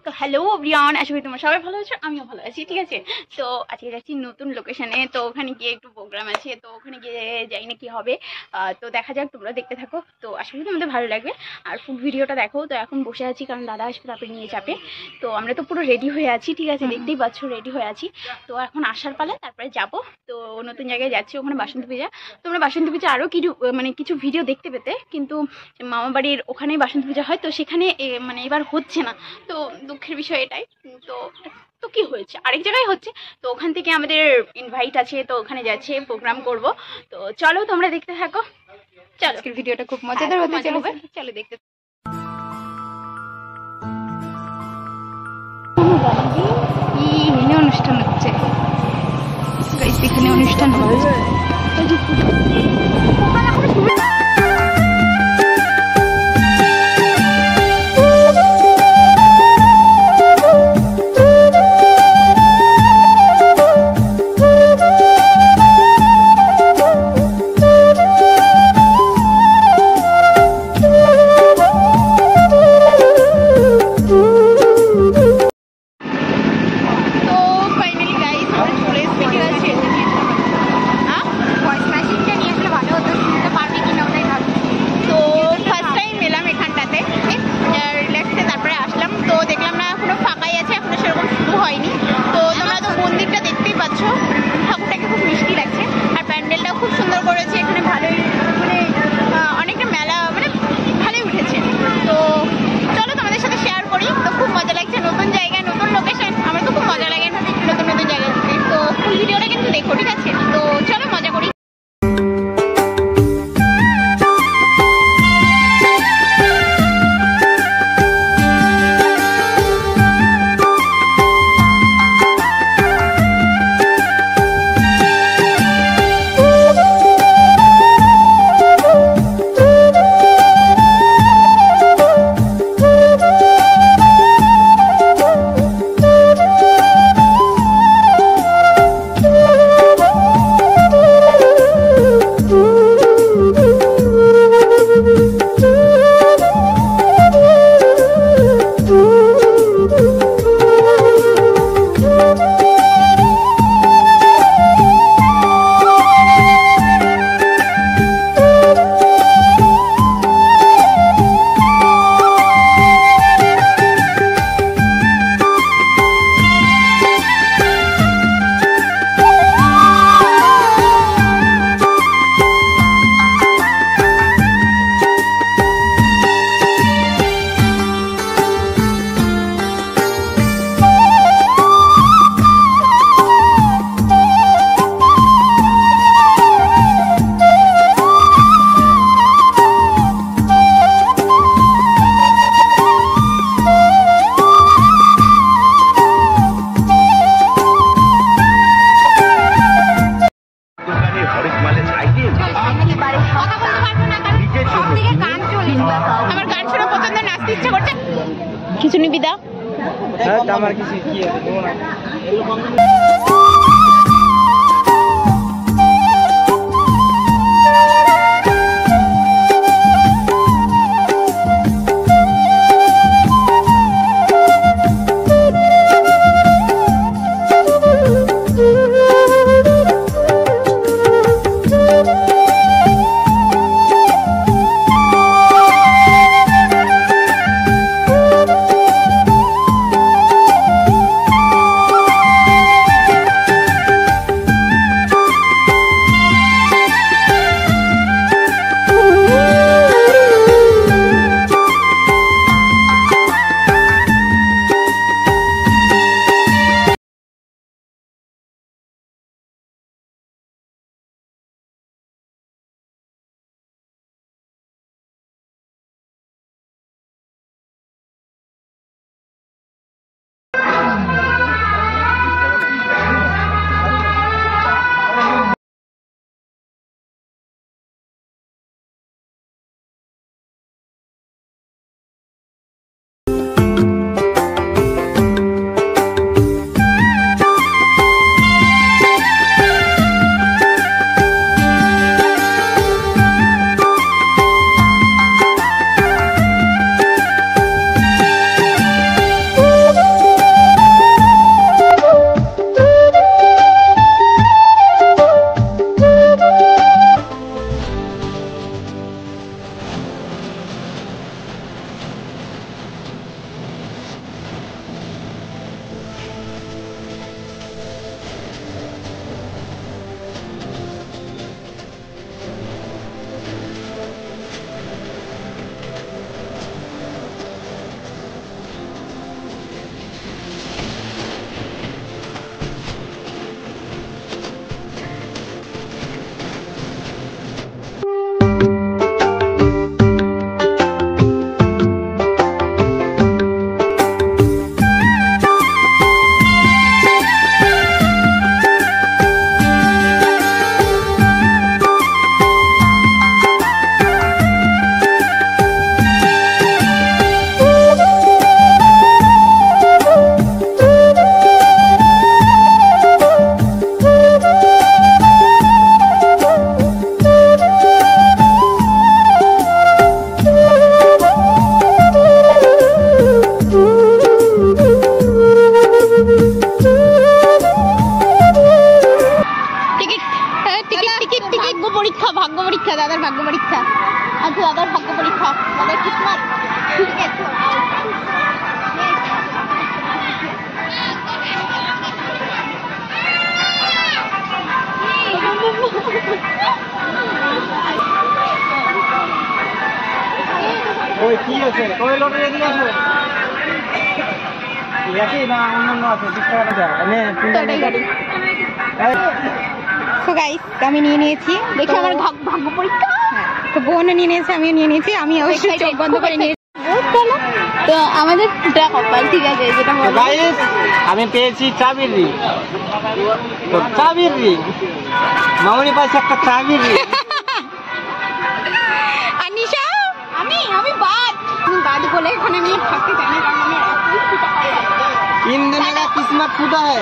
তো hello everyone, আশা করি তোমরা সবাই ভালো আছো, আমিও ভালো আছি। ঠিক আছে, তো আজকে যাচ্ছি নতুন লোকেশনে। তো ওখানে গিয়ে একটু প্রোগ্রাম আছে, তো ওখানে গিয়ে যাই না কি হবে। তো দেখা যাক, তোমরা দেখতে থাকো। তো আশা করি তোমাদের ভালো লাগবে আর ফুল ভিডিওটা দেখো। তো এখন বসে আছি কারণ দাদা আসবে, তারপরে নিয়ে যাবে। তো আমরা তো পুরো রেডি হয়ে আছি, ঠিক আছে, দেখতেই পাচ্ছ রেডি হয়ে আছি। তো এখন আসার পালা, তারপরে যাব। তো নতুন জায়গায় যাচ্ছি, ওখানে বাসন্তী পূজা। তোমরা বাসন্তী পূজা আরও কিছু ভিডিও দেখতে পেতে, কিন্তু মামা বাড়ির ওখানেই বাসন্তী পূজা হয়, তো সেখানে এবার হচ্ছে না। তো দুঃখের বিষয় এটাই। তো তো কি হয়েছে, আরেক জায়গায় হচ্ছে। তো ওখান থেকে আমাদের ইনভাইট আছে, তো ওখানে যাচ্ছে, প্রোগ্রাম করব। তো চলো তোমরা দেখতে থাকো। চলো, আজকের ভিডিওটা খুব মজাদার হতে চলেছে, চলো দেখতে। এখানে অনুষ্ঠান হচ্ছে, এখানে অনুষ্ঠান হচ্ছে। আমার গান শুনে পছন্দ, নাচতে ইচ্ছা করছে। কিছু নিবি দাও। আমার কিছু কি ঠিক আছে কবে লটারি এদিকে আসো একই না অন্য আছে 20 টাকা দেয় নে তোটাই গাড়ি। তো গাইস আমি নিয়ে নিয়েছি, দেখি আমার ভাগ্য পরীক্ষা। তো বোনও নিয়ে নিয়েছে, আমিও নিয়ে নিয়েছি। আমি অবশ্যই চোখ বন্ধ করে নিয়েছি। তো আমাদের কপাল ঠিক আছে যেটা গাইস আমি পেয়েছি চাবির রিং। তো চাবির রিং মামনি পাইছে একটা চাবির রিং। আর নিশা আমি বাদ বলে এখানে আমি থাকতে চাই না, কারণ আমি इन दिनों का किस्मत खुदा है।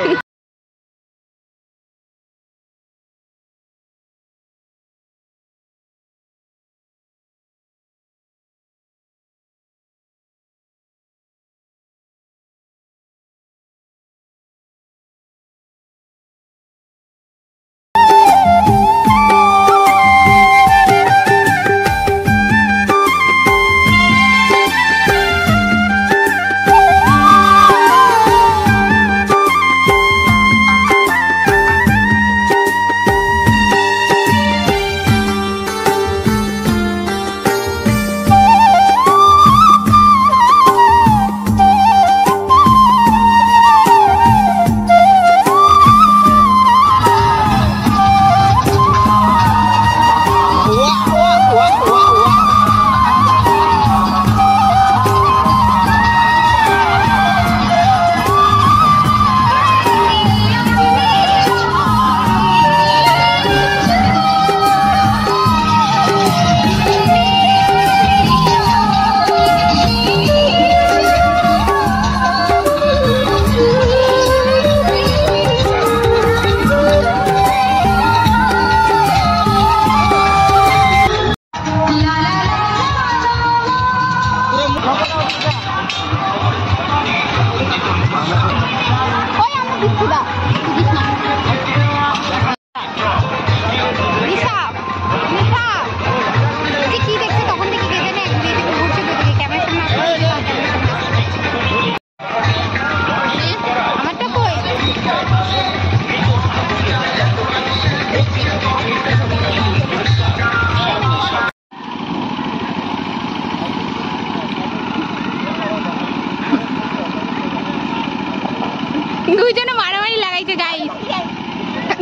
দুইজনে মারামারি লাগাইছে গাইস,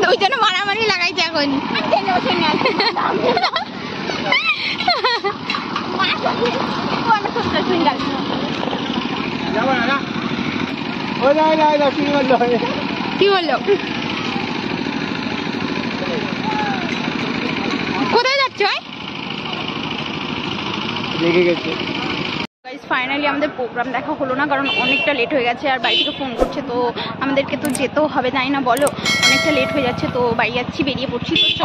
দুইজনে মারামারি লাগাইছে এখন। কি বললো? কোথায় যাচ্ছ? দেখে গেছে ফাইনালি আমাদের প্রোগ্রাম দেখা হলো না, কারণ অনেকটা লেট হয়ে গেছে আর বাড়ি থেকে ফোন করছে, তো আমাদেরকে তো যেতেও হবে, তাই না বলো? অনেকটা লেট হয়ে যাচ্ছে, তো বাড়ি যাচ্ছি, বেরিয়ে পড়ছি। তো